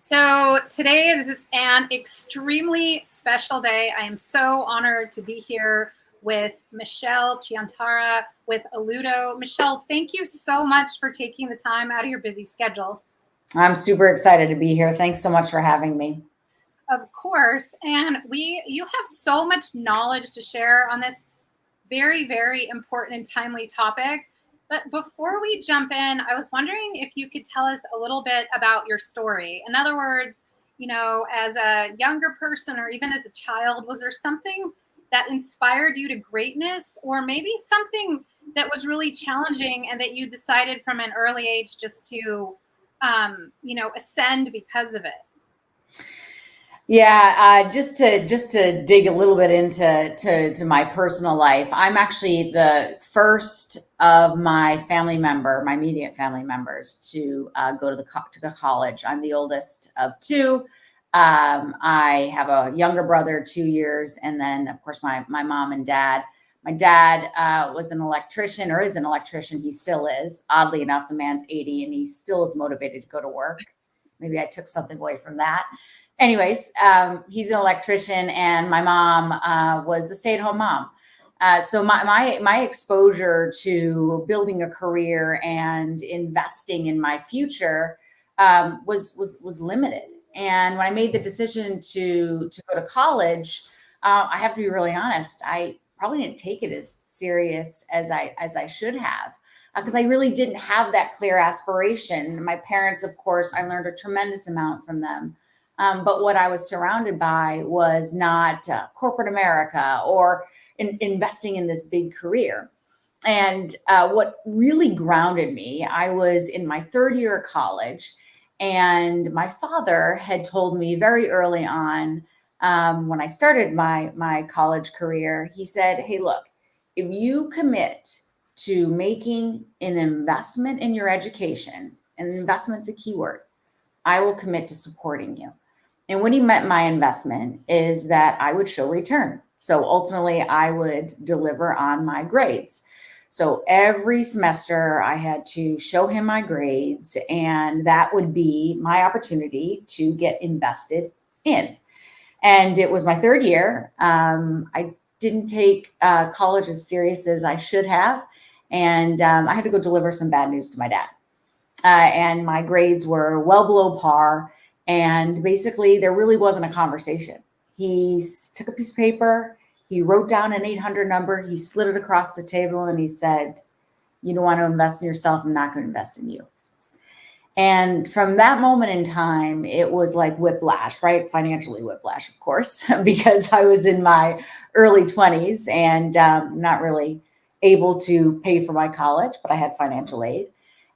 So today is an extremely special day. I am so honored to be here with Michelle Chiantera with Aludo. Michelle, thank you so much for taking the time out of your busy schedule. I'm super excited to be here. Thanks so much for having me. Of course. And you have so much knowledge to share on this very, very important and timely topic. But before we jump in, I was wondering if you could tell us a little bit about your story. In other words, as a younger person or even as a child, was there something that inspired you to greatness, or maybe something that was really challenging and that you decided from an early age just to, ascend because of it? Yeah, just to dig a little bit into my personal life. I'm actually the first of my immediate family members to go to college. I'm the oldest of two. I have a younger brother, 2 years, and then of course my mom and dad. My dad was an electrician, or is an electrician. He still is. Oddly enough, the man's 80 and he still is motivated to go to work. Maybe I took something away from that. Anyways, he's an electrician, and my mom was a stay-at-home mom. So my exposure to building a career and investing in my future was limited. And when I made the decision to go to college, I have to be really honest. I probably didn't take it as serious as I should have, because I really didn't have that clear aspiration. My parents, of course, I learned a tremendous amount from them. But what I was surrounded by was not corporate America or investing in this big career. And what really grounded me, I was in my third year of college, and my father had told me very early on, when I started my college career. He said, "Hey, look, if you commit to making an investment in your education, and investment's a key word, I will commit to supporting you." And what he meant my investment is that I would show return. So ultimately, I would deliver on my grades. So every semester, I had to show him my grades, and that would be my opportunity to get invested in. And it was my third year. I didn't take college as serious as I should have. And I had to go deliver some bad news to my dad. And my grades were well below par. And basically, there really wasn't a conversation. He took a piece of paper, he wrote down an 800 number, he slid it across the table, and he said, "You don't want to invest in yourself, I'm not going to invest in you." And from that moment in time, it was like whiplash, right? Financially whiplash, of course, because I was in my early 20s and not really able to pay for my college, but I had financial aid.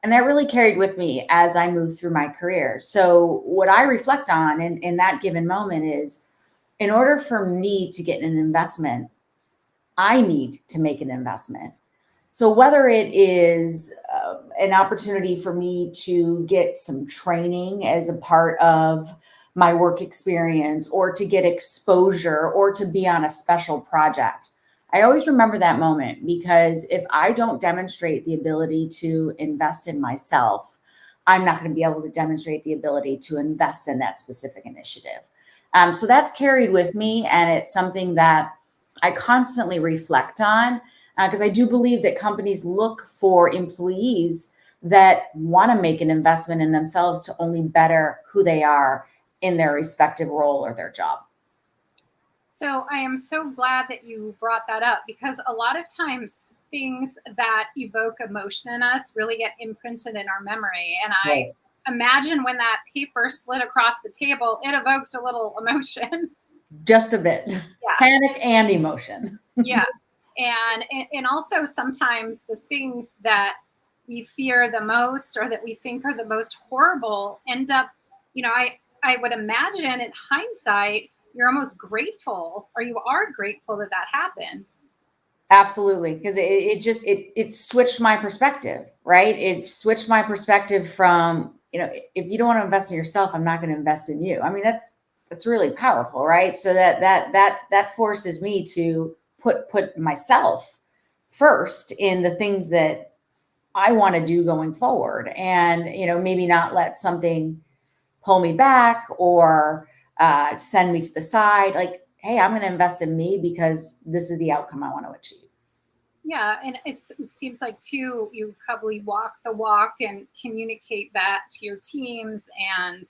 And that really carried with me as I moved through my career. So, what I reflect on in that given moment is, in order for me to get an investment, I need to make an investment. So whether it is an opportunity for me to get some training as a part of my work experience, or to get exposure, or to be on a special project, I always remember that moment, because if I don't demonstrate the ability to invest in myself, I'm not going to be able to demonstrate the ability to invest in that specific initiative. So that's carried with me, and it's something that I constantly reflect on, because I do believe that companies look for employees that want to make an investment in themselves to only better who they are in their respective role or their job. So I am so glad that you brought that up, because a lot of times things that evoke emotion in us really get imprinted in our memory. And I Right. imagine when that paper slid across the table, it evoked a little emotion. Just a bit. Yeah. Panic and emotion. Yeah. And also sometimes the things that we fear the most or that we think are the most horrible end up, I would imagine in hindsight, you're almost grateful, or you are grateful that that happened. Absolutely, because it switched my perspective, right? It switched my perspective from, if you don't want to invest in yourself, I'm not going to invest in you. I mean, that's really powerful, right? So that forces me to put myself first in the things that I want to do going forward, and maybe not let something pull me back or send me to the side. Like, hey, I'm going to invest in me because this is the outcome I want to achieve. Yeah, and it seems like too, you probably walk the walk and communicate that to your teams and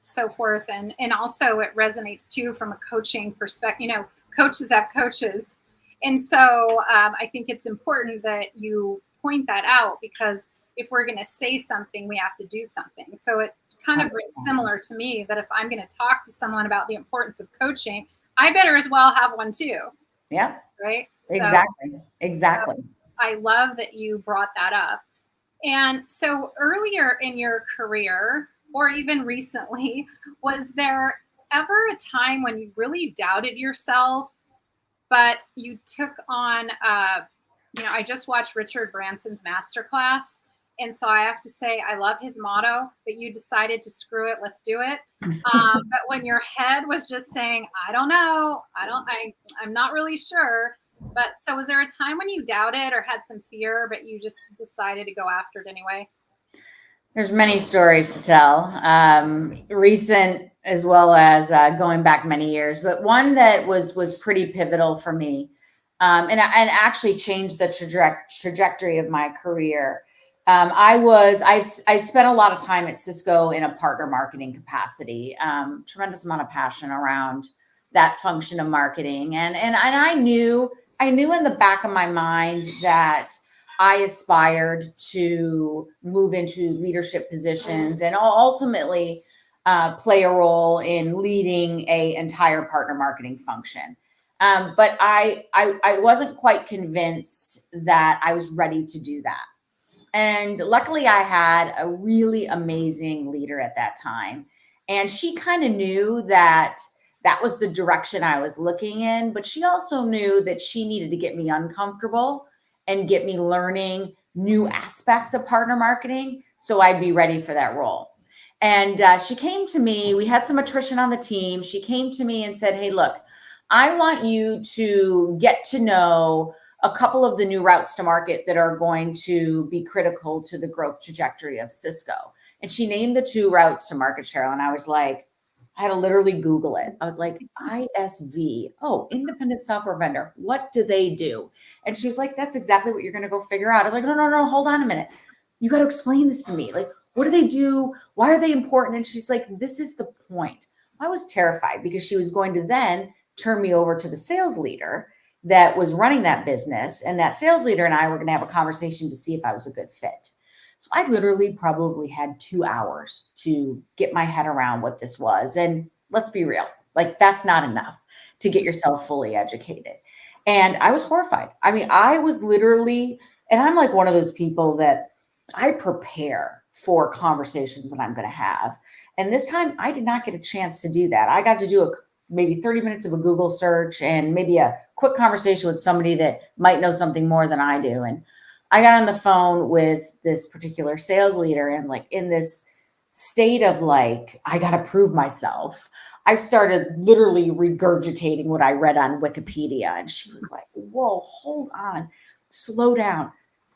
so forth, and also it resonates too from a coaching perspective. Coaches have coaches, and so I think it's important that you point that out, because if we're going to say something, we have to do something. So it kind of rings similar to me that if I'm going to talk to someone about the importance of coaching, I better as well have one too. Yeah, Right. So exactly. I love that you brought that up. And so earlier in your career, or even recently, was there ever a time when you really doubted yourself, but you took on, I just watched Richard Branson's masterclass. And so I have to say, I love his motto, but you decided to screw it, let's do it. But when your head was just saying, I don't know, I'm not really sure. But so was there a time when you doubted or had some fear, but you just decided to go after it anyway? There's many stories to tell, recent as well as going back many years. But one that was pretty pivotal for me, and actually changed the trajectory of my career. I spent a lot of time at Cisco in a partner marketing capacity. Tremendous amount of passion around that function of marketing, and I knew in the back of my mind that I aspired to move into leadership positions and ultimately play a role in leading a entire partner marketing function. But I wasn't quite convinced that I was ready to do that. And luckily, I had a really amazing leader at that time. And she kind of knew that that was the direction I was looking in. But she also knew that she needed to get me uncomfortable and get me learning new aspects of partner marketing so I'd be ready for that role. And she came to me. We had some attrition on the team. She came to me and said, hey, look, I want you to get to know a couple of the new routes to market that are going to be critical to the growth trajectory of Cisco. And she named the two routes to market, Cheryl. And I was like, I had to literally Google it. I was like, ISV, oh, independent software vendor. What do they do? And she was like, that's exactly what you're going to go figure out. I was like, no, hold on a minute. You got to explain this to me. Like, what do they do? Why are they important? And she's like, this is the point. I was terrified because she was going to then turn me over to the sales leader that was running that business. And that sales leader and I were going to have a conversation to see if I was a good fit. So I literally probably had 2 hours to get my head around what this was. And let's be real, like that's not enough to get yourself fully educated. And I was horrified. I mean, I was literally, and I'm like one of those people that I prepare for conversations that I'm going to have. And this time I did not get a chance to do that. I got to do maybe 30 minutes of a Google search and maybe a quick conversation with somebody that might know something more than I do. And I got on the phone with this particular sales leader, and like in this state of like, I got to prove myself, I started literally regurgitating what I read on Wikipedia. And she was like, whoa, hold on, slow down.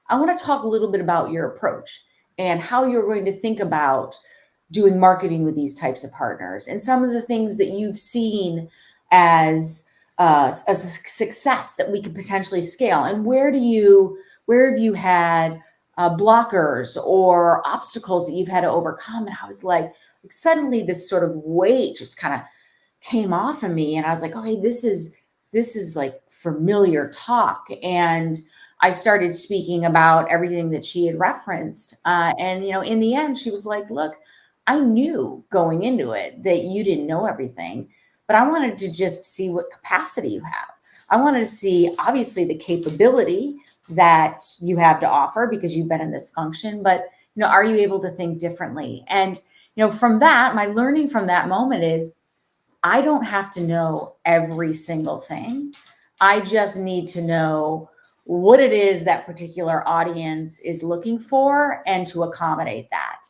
I want to talk a little bit about your approach and how you're going to think about doing marketing with these types of partners and some of the things that you've seen as a success that we could potentially scale. And where have you had blockers or obstacles that you've had to overcome? And I was like suddenly this sort of weight just kind of came off of me. And I was like, okay, this is like familiar talk. And I started speaking about everything that she had referenced. And, in the end, she was like, look, I knew going into it that you didn't know everything, but I wanted to just see what capacity you have. I wanted to see, obviously, the capability that you have to offer because you've been in this function, but, are you able to think differently? And, from that, my learning from that moment is I don't have to know every single thing. I just need to know what it is that particular audience is looking for and to accommodate that.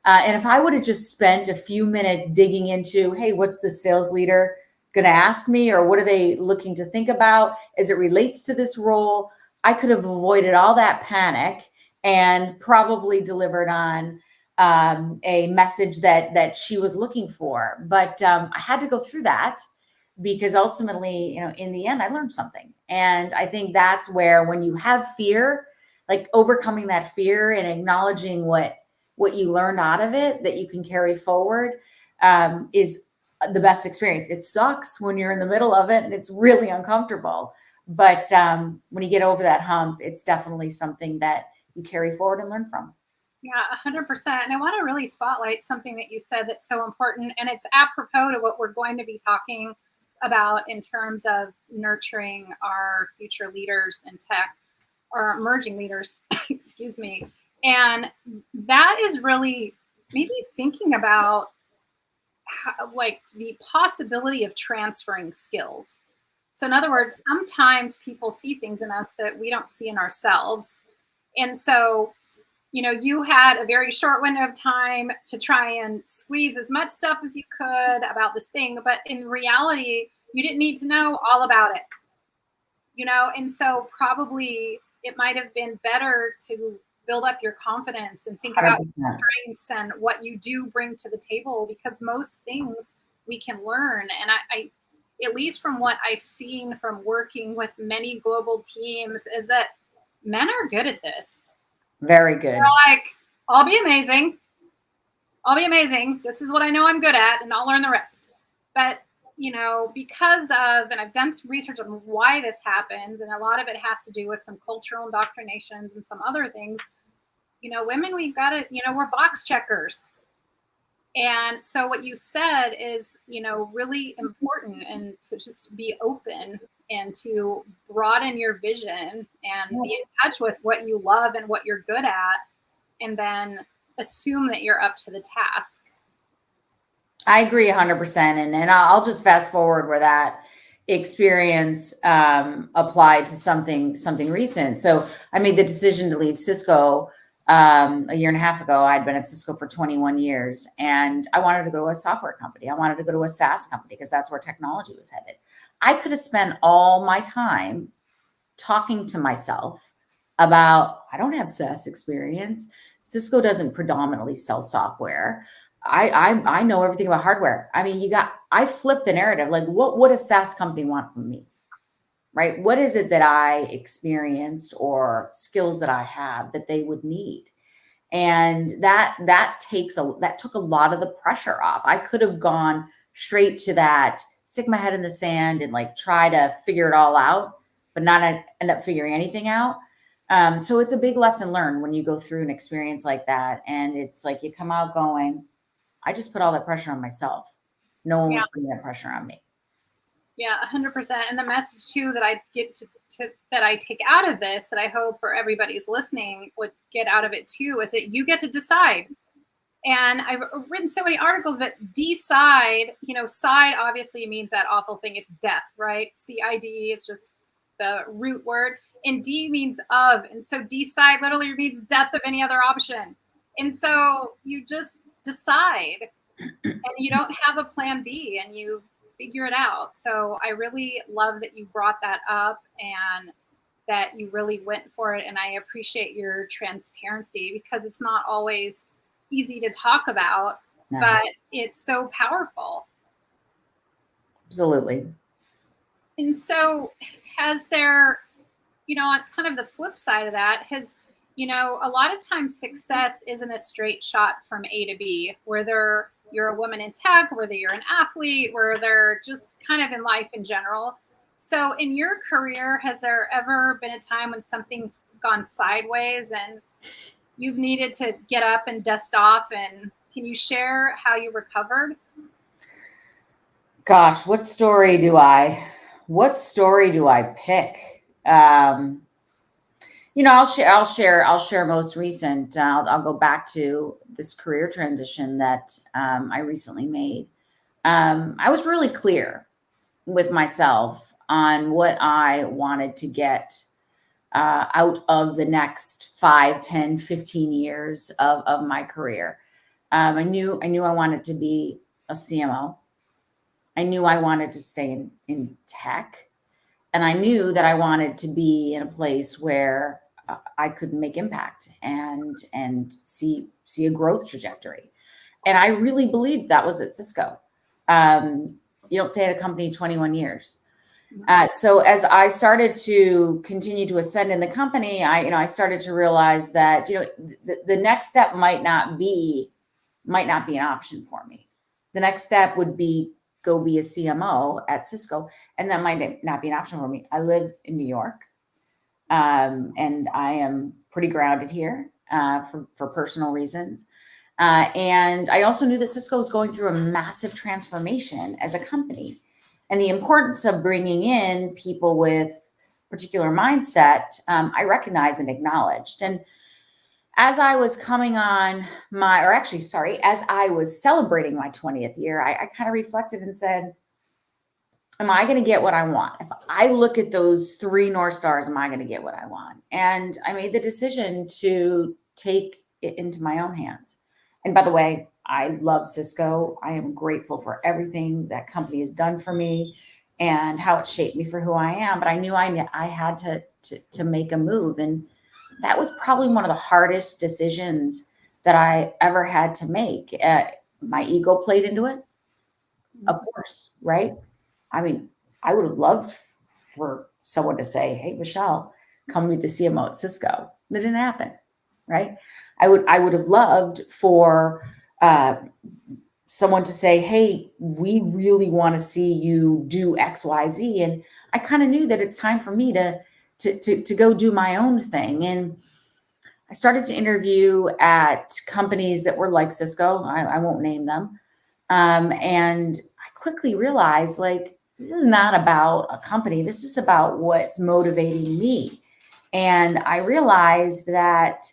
And if I would have just spent a few minutes digging into, hey, what's the sales leader going to ask me, or what are they looking to think about as it relates to this role, I could have avoided all that panic and probably delivered on a message that she was looking for. But I had to go through that because ultimately, in the end, I learned something. And I think that's where, when you have fear, like overcoming that fear and acknowledging what you learned out of it that you can carry forward, is the best experience. It sucks when you're in the middle of it and it's really uncomfortable. But when you get over that hump, it's definitely something that you carry forward and learn from. Yeah, 100%. And I want to really spotlight something that you said that's so important. And it's apropos to what we're going to be talking about in terms of nurturing our future leaders in tech, or emerging leaders, excuse me. And that is really maybe thinking about how, like, the possibility of transferring skills. So, in other words, sometimes people see things in us that we don't see in ourselves. And so, you had a very short window of time to try and squeeze as much stuff as you could about this thing, but in reality, you didn't need to know all about it, and so probably it might have been better to build up your confidence and think about your 100%. strengths and what you do bring to the table, because most things we can learn. And I at least from what I've seen from working with many global teams, is that men are good at this. Very good. They're like, I'll be amazing. I'll be amazing. This is what I know I'm good at, and I'll learn the rest. But, because of, and I've done some research on why this happens, and a lot of it has to do with some cultural indoctrinations and some other things. Women, we've got to, we're box checkers. And so what you said is, really important, and to just be open and to broaden your vision and be in touch with what you love and what you're good at, and then assume that you're up to the task. I agree 100%. And I'll just fast forward where that experience applied to something recent. So I made the decision to leave Cisco a year and a half ago. I'd been at Cisco for 21 years, and I wanted to go to a software company. I wanted to go to a SaaS company because that's where technology was headed. I could have spent all my time talking to myself about, I don't have SaaS experience. Cisco doesn't predominantly sell software. I know everything about hardware. I mean, I flipped the narrative. Like, what does SaaS company want from me? Right? What is it that I experienced or skills that I have that they would need? And that took a lot of the pressure off. I could have gone straight to that, stick my head in the sand and like try to figure it all out, but not end up figuring anything out. So it's a big lesson learned when you go through an experience like that. And it's like you come out going, I just put all that pressure on myself. No one Yeah. was putting that pressure on me. Yeah, 100%. And the message too that I get to that I take out of this, that I hope for everybody's listening would get out of it too, is that you get to decide. And I've written so many articles, but decide, side obviously means that awful thing. It's death, right? CID, it's just the root word. And D means of. And so decide literally means death of any other option. And so you just decide, and you don't have a plan B, and you figure it out. So I really love that you brought that up and that you really went for it. And I appreciate your transparency, because it's not always easy to talk about, No. but it's so powerful. Absolutely. And so has there, on kind of the flip side of that, a lot of times success isn't a straight shot from A to B, whether you're a woman in tech, whether you're an athlete, whether they're just kind of in life in general. So in your career, has there ever been a time when something's gone sideways and you've needed to get up and dust off? And can you share how you recovered? Gosh, what story do I pick? I'll share most recent. I'll go back to this career transition that I recently made. I was really clear with myself on what I wanted to get out of the next 5, 10, 15 years of my career. I knew I wanted to be a CMO. I knew I wanted to stay in tech. And I knew that I wanted to be in a place where I could make impact and see a growth trajectory. And I really believed that was at Cisco. You don't stay at a company 21 years. So as I started to continue to ascend in the company, I started to realize that, the next step might not be an option for me. The next step would be go be a CMO at Cisco, and that might not be an option for me. I live in New York, and I am pretty grounded here for personal reasons. And I also knew that Cisco was going through a massive transformation as a company, and the importance of bringing in people with particular mindset, I recognized and acknowledged. And as I was as I was celebrating my 20th year, I kind of reflected and said, am I going to get what I want? If I look at those 3 North Stars, am I going to get what I want? And I made the decision to take it into my own hands. And by the way, I love Cisco. I am grateful for everything that company has done for me and how it shaped me for who I am. But I knew I had to make a move. And that was probably one of the hardest decisions that I ever had to make. My ego played into it, of course, right? I mean, I would have loved for someone to say, "Hey, Michelle, come meet the CMO at Cisco." That didn't happen, right? I would have loved for someone to say, "Hey, we really want to see you do X, Y, Z," and I kind of knew that it's time for me to go do my own thing. And I started to interview at companies that were like Cisco. I won't name them, and I quickly realized, like, this is not about a company. This is about what's motivating me. And I realized that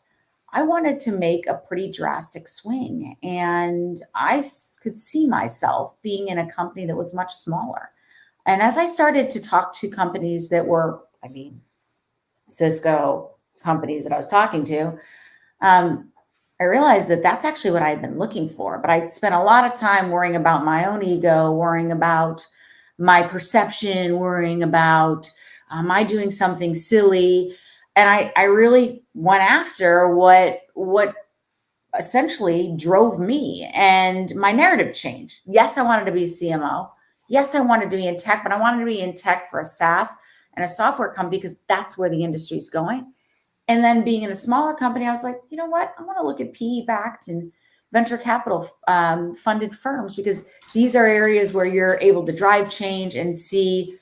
I wanted to make a pretty drastic swing. And I could see myself being in a company that was much smaller. And as I started to talk to companies that were, Cisco companies that I was talking to, I realized that that's actually what I'd been looking for. But I'd spent a lot of time worrying about my own ego, worrying about my perception, worrying about, am I doing something silly? And I really went after what essentially drove me, and my narrative changed. Yes, I wanted to be a CMO. Yes, I wanted to be in tech, but I wanted to be in tech for a SaaS and a software company because that's where the industry is going. And then being in a smaller company, I was like, you know what? I want to look at PE-backed and venture capital funded firms, because these are areas where you're able to drive change and see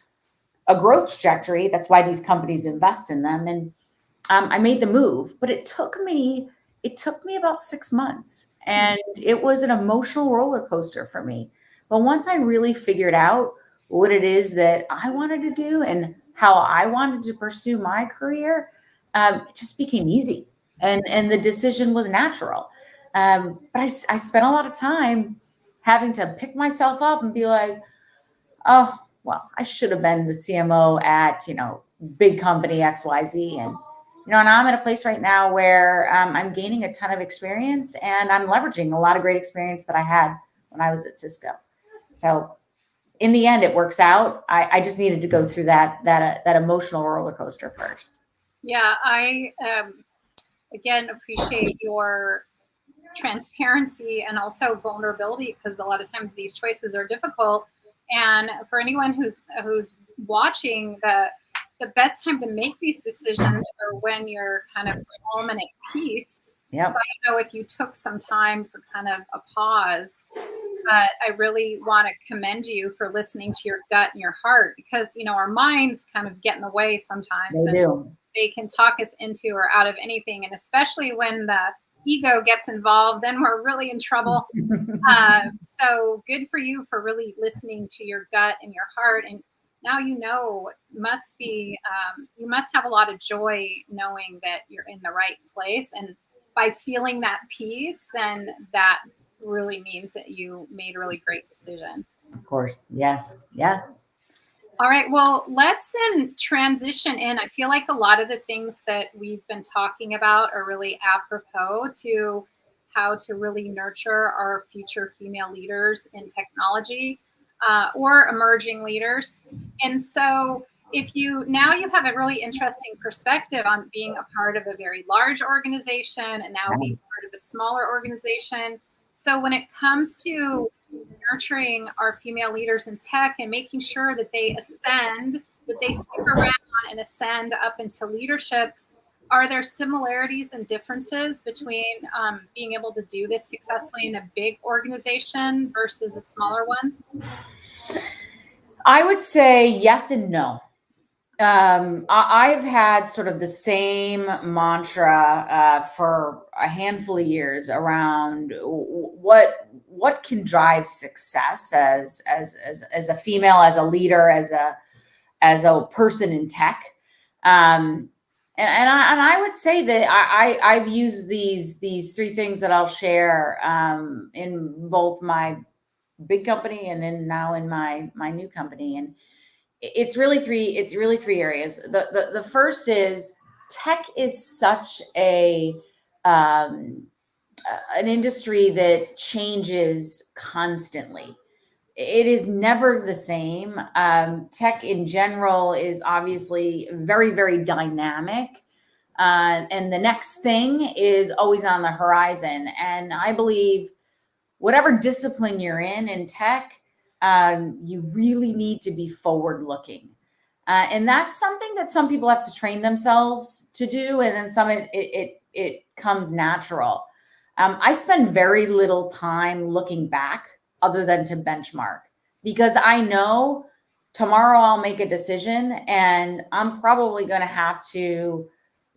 a growth trajectory. That's why these companies invest in them. And I made the move, but it took me about 6 months, and it was an emotional roller coaster for me. But once I really figured out what it is that I wanted to do and how I wanted to pursue my career, it just became easy, and the decision was natural. But I spent a lot of time having to pick myself up and be like, oh, well, I should have been the CMO at, big company XYZ. And, now I'm at a place right now where I'm gaining a ton of experience, and I'm leveraging a lot of great experience that I had when I was at Cisco. So in the end, it works out. I just needed to go through that emotional roller coaster first. Yeah, I again appreciate your transparency and also vulnerability, because a lot of times these choices are difficult. And for anyone who's watching, the best time to make these decisions are when you're kind of calm and at peace. Yep. So I don't know if you took some time for kind of a pause, but I really want to commend you for listening to your gut and your heart, because our minds kind of get in the way sometimes. They do. They can talk us into or out of anything, and especially when the ego gets involved, then we're really in trouble. So good for you for really listening to your gut and your heart. And now must be you must have a lot of joy knowing that you're in the right place, and by feeling that peace, then that really means that you made a really great decision. Of course. Yes. All right, well, let's then transition in. I feel like a lot of the things that we've been talking about are really apropos to how to really nurture our future female leaders in technology or emerging leaders. And so if you now you have a really interesting perspective on being a part of a very large organization and now being part of a smaller organization. So when it comes to nurturing our female leaders in tech and making sure that they ascend, that they stick around and ascend up into leadership, are there similarities and differences between being able to do this successfully in a big organization versus a smaller one? I would say yes and no. I've had sort of the same mantra for a handful of years around what can drive success as a female, as a leader, as a person in tech. And I would say that I've used these three things that I'll share in both my big company and then now in my new company. And it's really three areas. The first is tech is such um, an industry that changes constantly. It is never the same. Tech in general is obviously very dynamic. And the next thing is always on the horizon. And I believe whatever discipline you're in tech, you really need to be forward looking. And that's something that some people have to train themselves to do. And then some, it comes natural. I spend very little time looking back other than to benchmark, because I know tomorrow I'll make a decision and I'm probably going to have to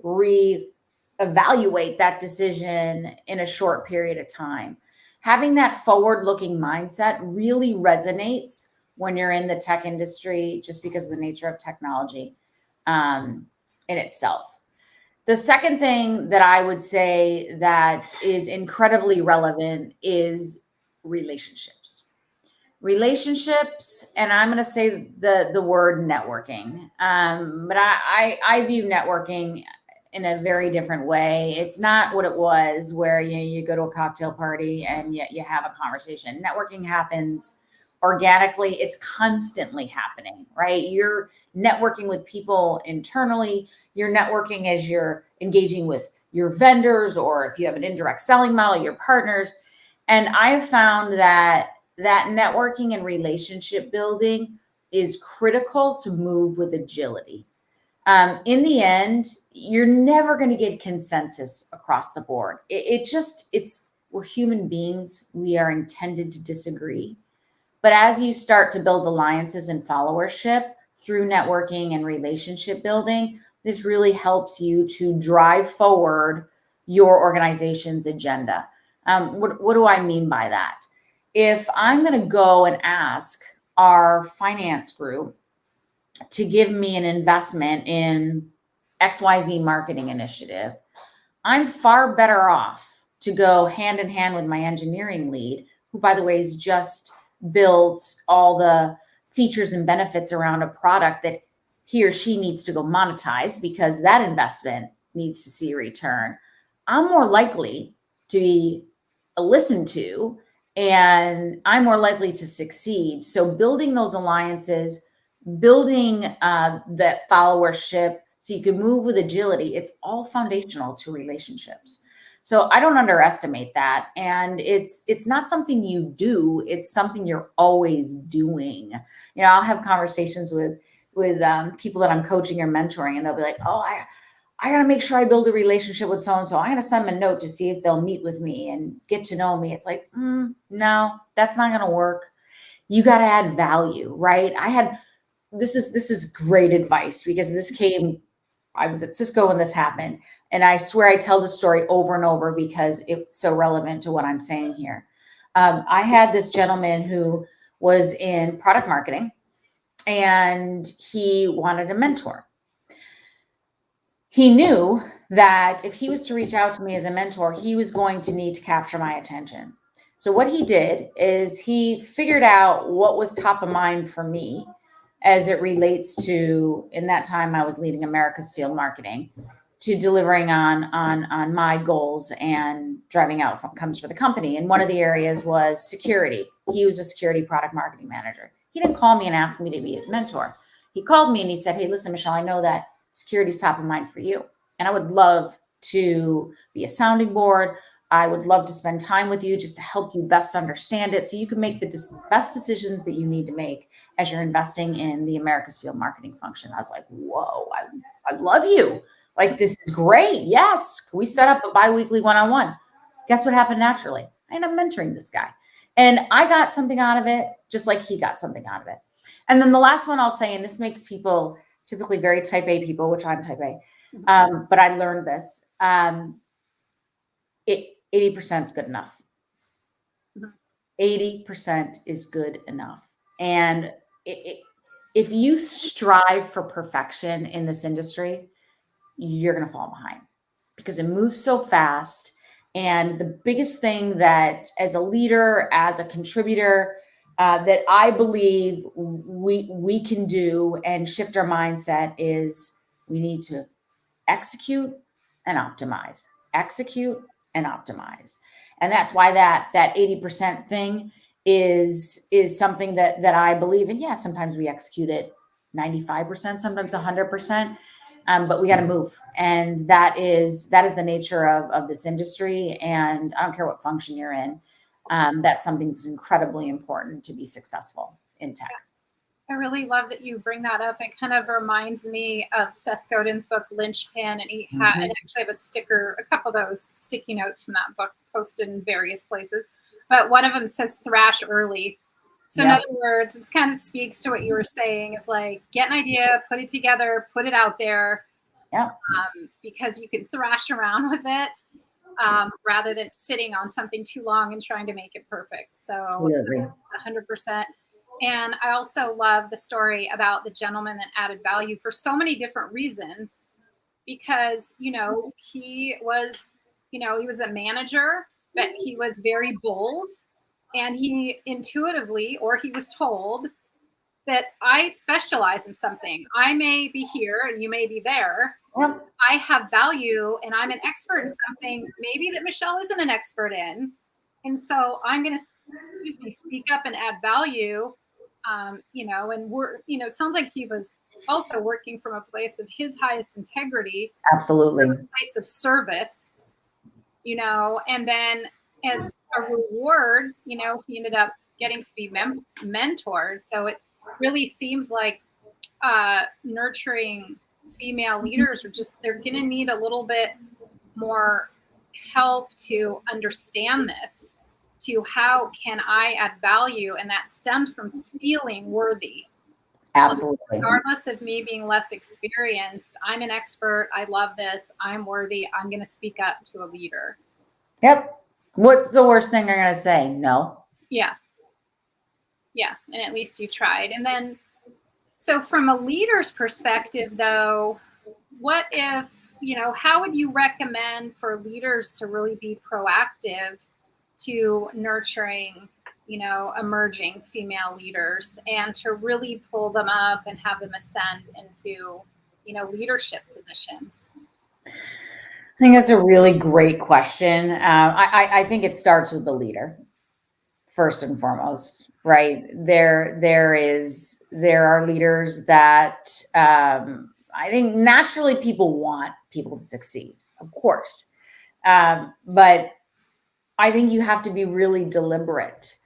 re-evaluate that decision in a short period of time. Having that forward-looking mindset really resonates when you're in the tech industry, just because of the nature of technology in itself. The second thing that I would say that is incredibly relevant is relationships. Relationships, and I'm going to say the word networking, but I view networking in a very different way. It's not what it was where you go to a cocktail party and you have a conversation. Networking happens organically. It's constantly happening, right? You're networking with people internally. You're networking as you're engaging with your vendors, or if you have an indirect selling model, your partners. And I've found that networking and relationship building is critical to move with agility. In the end, you're never going to get consensus across the board. We're human beings. We are intended to disagree. But as you start to build alliances and followership through networking and relationship building, this really helps you to drive forward your organization's agenda. What do I mean by that? If I'm going to go and ask our finance group to give me an investment in XYZ marketing initiative, I'm far better off to go hand in hand with my engineering lead, who, by the way, has just built all the features and benefits around a product that he or she needs to go monetize, because that investment needs to see a return. I'm more likely to be listened to, and I'm more likely to succeed. So building those alliances, building that followership so you can move with agility, it's all foundational to relationships. So I don't underestimate that. And it's not something you do, it's something you're always doing. I'll have conversations with people that I'm coaching or mentoring, and they'll be like, oh, I got to make sure I build a relationship with so-and-so. I'm going to send them a note to see if they'll meet with me and get to know me. It's like, no, that's not going to work. You got to add value, right? This is great advice, because I was at Cisco when this happened. And I swear I tell the story over and over because it's so relevant to what I'm saying here. I had this gentleman who was in product marketing, and he wanted a mentor. He knew that if he was to reach out to me as a mentor, he was going to need to capture my attention. So what he did is he figured out what was top of mind for me as it relates to, in that time I was leading America's field marketing, to delivering on my goals and driving outcomes for the company. And one of the areas was security. He was a security product marketing manager. He didn't call me and ask me to be his mentor. he called me and he said, "Hey, listen, Michelle, I know that security's top of mind for you. And I would love to be a sounding board. I would love to spend time with you just to help you best understand it so you can make the best decisions that you need to make as you're investing in the America's Field Marketing function." I was like, whoa, I love you. Like, this is great. Yes. Can we set up a biweekly one-on-one? Guess what happened naturally? I ended up mentoring this guy. And I got something out of it, just like he got something out of it. And then the last one I'll say, and this makes people typically very type A people, which I'm type A, but I learned this. 80% is good enough. 80% is good enough. And if you strive for perfection in this industry, you're going to fall behind because it moves so fast. And the biggest thing that as a leader, as a contributor, that I believe we can do and shift our mindset is we need to execute and optimize, execute and optimize. And that's why that 80% thing is something that I believe in. Yeah, sometimes we execute it 95%, sometimes 100%. But we got to move. And that is the nature of this industry. And I don't care what function you're in. That's something that's incredibly important to be successful in tech. I really love that you bring that up. It kind of reminds me of Seth Godin's book, Lynchpin, and he had, and actually have a sticker, a couple of those sticky notes from that book posted in various places. But one of them says thrash early. So in other words, it kind of speaks to what you were saying. It's like, get an idea, put it together, put it out there. Yeah. Because you can thrash around with it rather than sitting on something too long and trying to make it perfect. So it's 100%. And I also love the story about the gentleman that added value for so many different reasons, because, he was a manager, but he was very bold, and he intuitively, or he was told that I specialize in something. I may be here and you may be there. Yep. I have value and I'm an expert in something maybe that Michelle isn't an expert in. And so I'm going to, speak up and add value. And it sounds like he was also working from a place of his highest integrity. Absolutely. From a place of service, and then as a reward, he ended up getting to be mentored. So it really seems like nurturing female leaders they're going to need a little bit more help to understand this, to how can I add value? And that stems from feeling worthy. Absolutely. Regardless of me being less experienced, I'm an expert. I love this. I'm worthy. I'm going to speak up to a leader. Yep. What's the worst thing they're going to say? No. Yeah. Yeah. And at least you've tried. And then, so from a leader's perspective, though, what if, how would you recommend for leaders to really be proactive to nurturing, emerging female leaders and to really pull them up and have them ascend into, leadership positions? I think that's a really great question. I think it starts with the leader first and foremost, right? There are leaders that I think naturally people want people to succeed, of course, but I think you have to be really deliberate.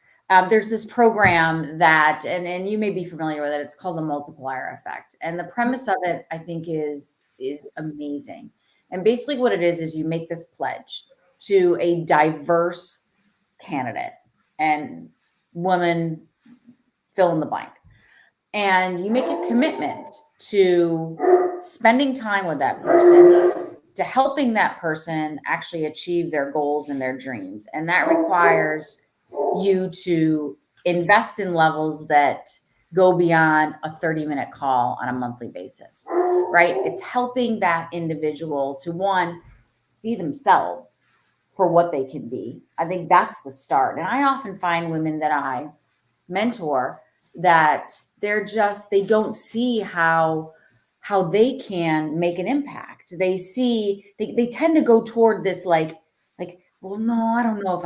There's this program that, and you may be familiar with it. It's called the multiplier effect, and the premise of it, I think, is amazing. And basically, what it is you make this pledge to a diverse candidate and woman, fill in the blank, and you make a commitment to spending time with that person, to helping that person actually achieve their goals and their dreams. And that requires you to invest in levels that go beyond a 30-minute call on a monthly basis, right? It's helping that individual to, one, see themselves for what they can be. I think that's the start. And I often find women that I mentor that they don't see how they can make an impact. They tend to go toward this like, well, no, I don't know if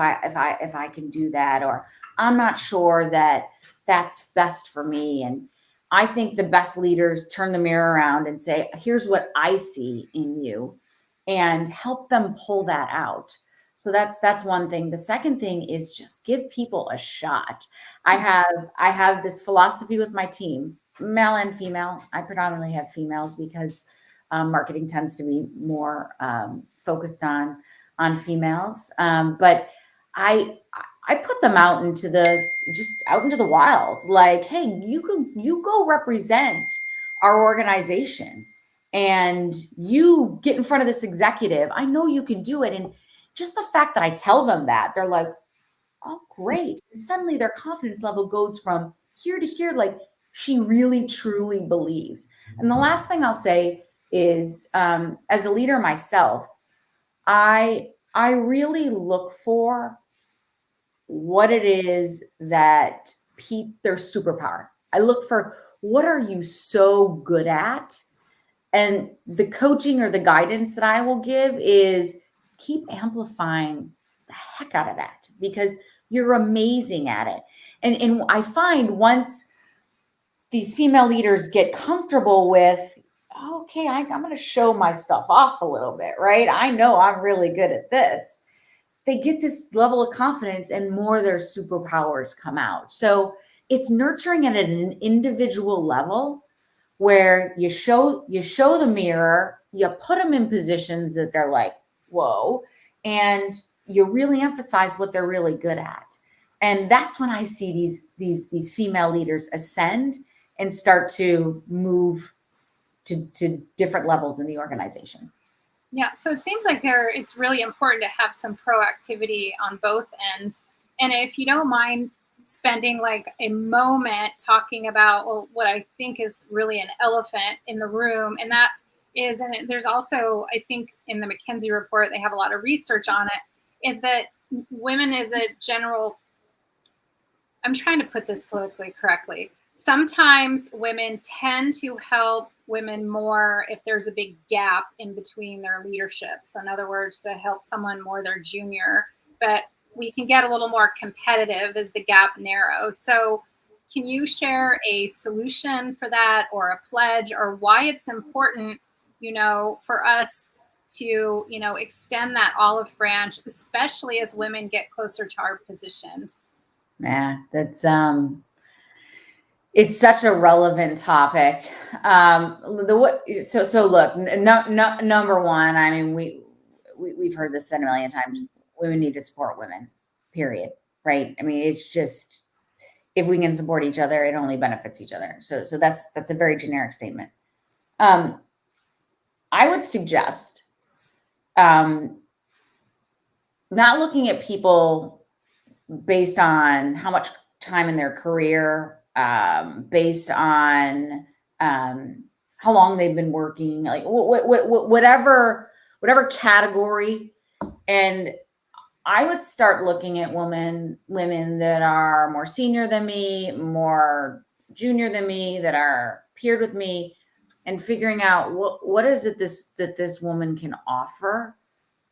I can do that, or I'm not sure that that's best for me. And I think the best leaders turn the mirror around and say, here's what I see in you, and help them pull that out. So that's one thing. The second thing is just give people a shot. I have this philosophy with my team, male and female. I predominantly have females because marketing tends to be more focused on females. But I I put them out into the wild. Like, hey, you go represent our organization and you get in front of this executive. I know you can do it. And just the fact that I tell them that, they're like, oh, great. And suddenly their confidence level goes from here to here. Like, she really, truly believes. And the last thing I'll say is, as a leader myself, I really look for what it is that their superpower. I look for, what are you so good at? And the coaching or the guidance that I will give is keep amplifying the heck out of that, because you're amazing at it. And I find once these female leaders get comfortable with, okay, I'm going to show my stuff off a little bit, right? I know I'm really good at this. They get this level of confidence and more of their superpowers come out. So it's nurturing it at an individual level where you show the mirror, you put them in positions that they're like, whoa, and you really emphasize what they're really good at. And that's when I see these female leaders ascend and start to move to different levels in the organization. Yeah, so it seems like it's really important to have some proactivity on both ends. And if you don't mind spending like a moment talking about, well, what I think is really an elephant in the room, and that is, and there's also, I think in the McKinsey report, they have a lot of research on it, is that women is a general, I'm trying to put this politically correctly. Sometimes women tend to help women more if there's a big gap in between their leadership. So in other words, to help someone more their junior, but we can get a little more competitive as the gap narrows. So can you share a solution for that, or a pledge, or why it's important, for us to, extend that olive branch, especially as women get closer to our positions? Yeah, it's such a relevant topic. So look, number one, I mean, we've heard this said a million times. Women need to support women, period. Right? I mean, it's just, if we can support each other, it only benefits each other. So that's a very generic statement. I would suggest not looking at people based on how much time in their career, based on how long they've been working, like whatever category. And I would start looking at women that are more senior than me, more junior than me, that are peered with me, and figuring out what is it that this woman can offer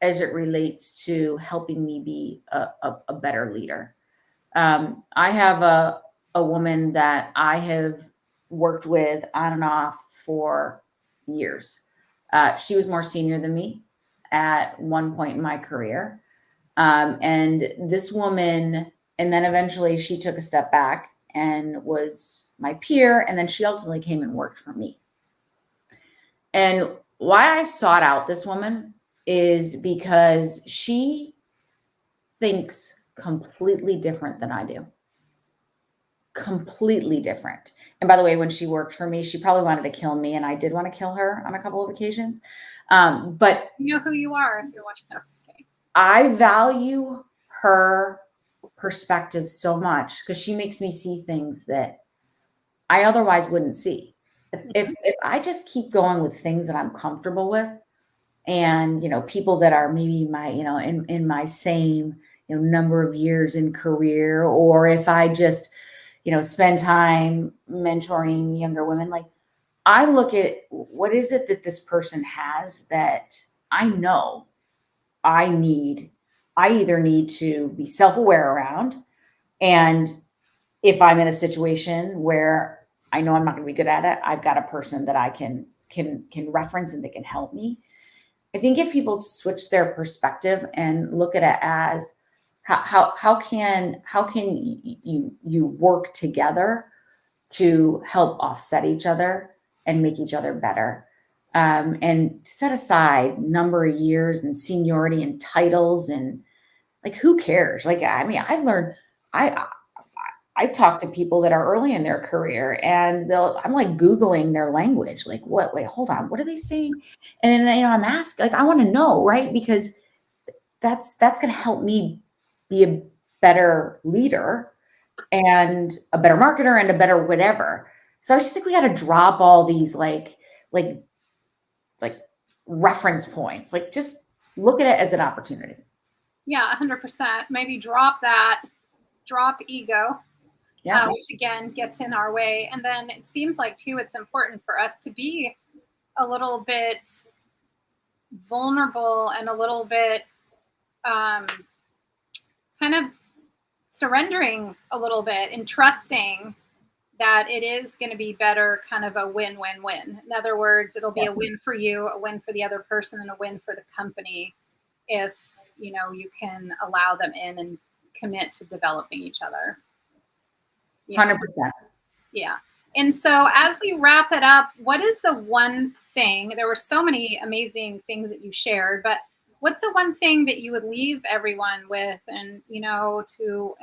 as it relates to helping me be a better leader. I have a woman that I have worked with on and off for years. She was more senior than me at one point in my career. And this woman, and then eventually she took a step back and was my peer. And then she ultimately came and worked for me. And why I sought out this woman is because she thinks completely different than I do. Completely different. And by the way, when she worked for me, she probably wanted to kill me, and I did want to kill her on a couple of occasions. But you know who you are if you're watching that. I value her perspective so much because she makes me see things that I otherwise wouldn't see. If I just keep going with things that I'm comfortable with, and people that are maybe my in my same number of years in career, or if I just spend time mentoring younger women, like, I look at what is it that this person has that I know I either need to be self-aware around, and if I'm in a situation where I know I'm not going to be good at it. I've got a person that I can reference and they can help me. I think if people switch their perspective and look at it as how can you work together to help offset each other and make each other better, and set aside number of years and seniority and titles and like who cares? Like I mean, I learned I talk to people that are early in their career and I'm like Googling their language. Like, what? Wait, hold on. What are they saying? And then, I'm asking, like, I want to know, right? Because that's going to help me be a better leader and a better marketer and a better whatever. So I just think we got to drop all these like reference points. Like, just look at it as an opportunity. Yeah, 100%. Maybe drop ego, Yeah. which again gets in our way. And then it seems like too, it's important for us to be a little bit vulnerable and a little bit kind of surrendering a little bit and trusting that it is going to be better, kind of a win-win-win. In other words, it'll be a win for you, a win for the other person, and a win for the company if you can allow them in and commit to developing each other. 100%. Yeah. And so as we wrap it up, what is the one thing? There were so many amazing things that you shared, but what's the one thing that you would leave everyone with, and in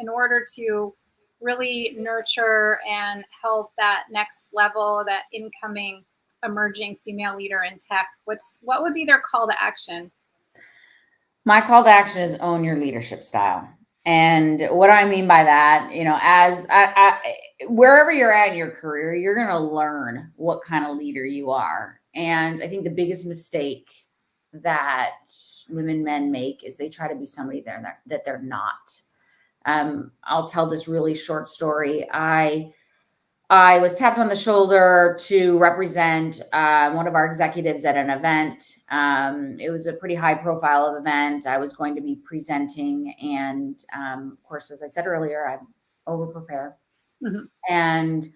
order to really nurture and help that next level, that incoming emerging female leader in tech? What would be their call to action? My call to action is own your leadership style. And what I mean by that, as wherever you're at in your career, you're going to learn what kind of leader you are. And I think the biggest mistake that men make is they try to be somebody that they're not. I'll tell this really short story. I was tapped on the shoulder to represent one of our executives at an event. It was a pretty high profile event. I was going to be presenting. And of course, as I said earlier, I'm over prepared. Mm-hmm. And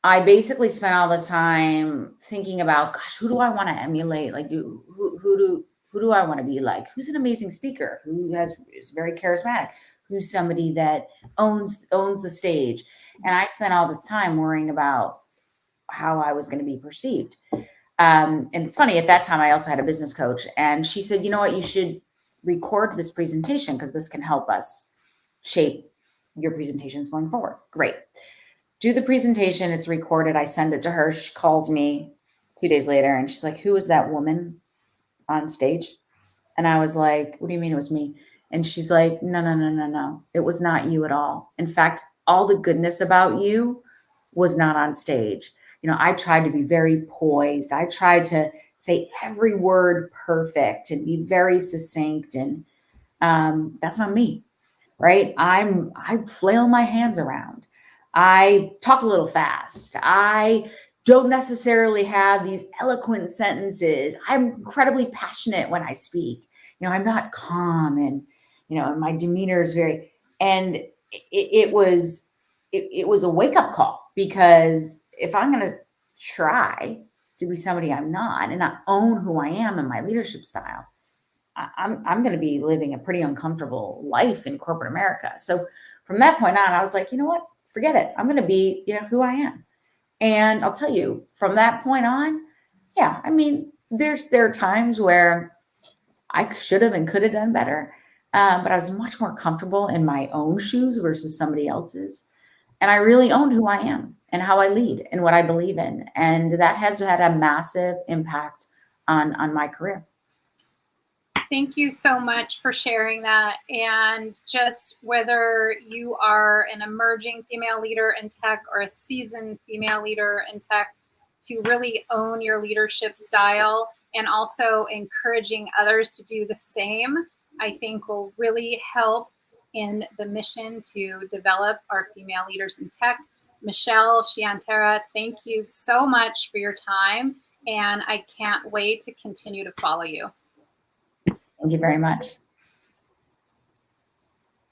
I basically spent all this time thinking about, gosh, who do I want to emulate? Like, who do I want to be like? Who's an amazing speaker? Who is very charismatic? Who's somebody that owns the stage? And I spent all this time worrying about how I was going to be perceived. And it's funny, at that time, I also had a business coach, and she said, you know what, you should record this presentation because this can help us shape your presentations going forward. Great. Do the presentation. It's recorded. I send it to her. She calls me 2 days later and she's like, who is that woman on stage? And I was like, what do you mean it was me? And she's like, no. It was not you at all. In fact, all the goodness about you was not on stage. I tried to be very poised. I tried to say every word perfect and be very succinct. And that's not me, right? I flail my hands around. I talk a little fast. I don't necessarily have these eloquent sentences. I'm incredibly passionate when I speak. I'm not calm, and my demeanor is very. And it was a wake up call, because if I'm going to try to be somebody I'm not and not own who I am and my leadership style, I'm going to be living a pretty uncomfortable life in corporate America. So from that point on, I was like, you know what? Forget it. I'm going to be, who I am. And I'll tell you, from that point on, yeah, I mean, there are times where I should have and could have done better. But I was much more comfortable in my own shoes versus somebody else's. And I really owned who I am and how I lead and what I believe in. And that has had a massive impact on my career. Thank you so much for sharing that. And just whether you are an emerging female leader in tech or a seasoned female leader in tech, to really own your leadership style and also encouraging others to do the same, I think will really help in the mission to develop our female leaders in tech. Michelle, Chiantera, thank you so much for your time. And I can't wait to continue to follow you. Thank you very much.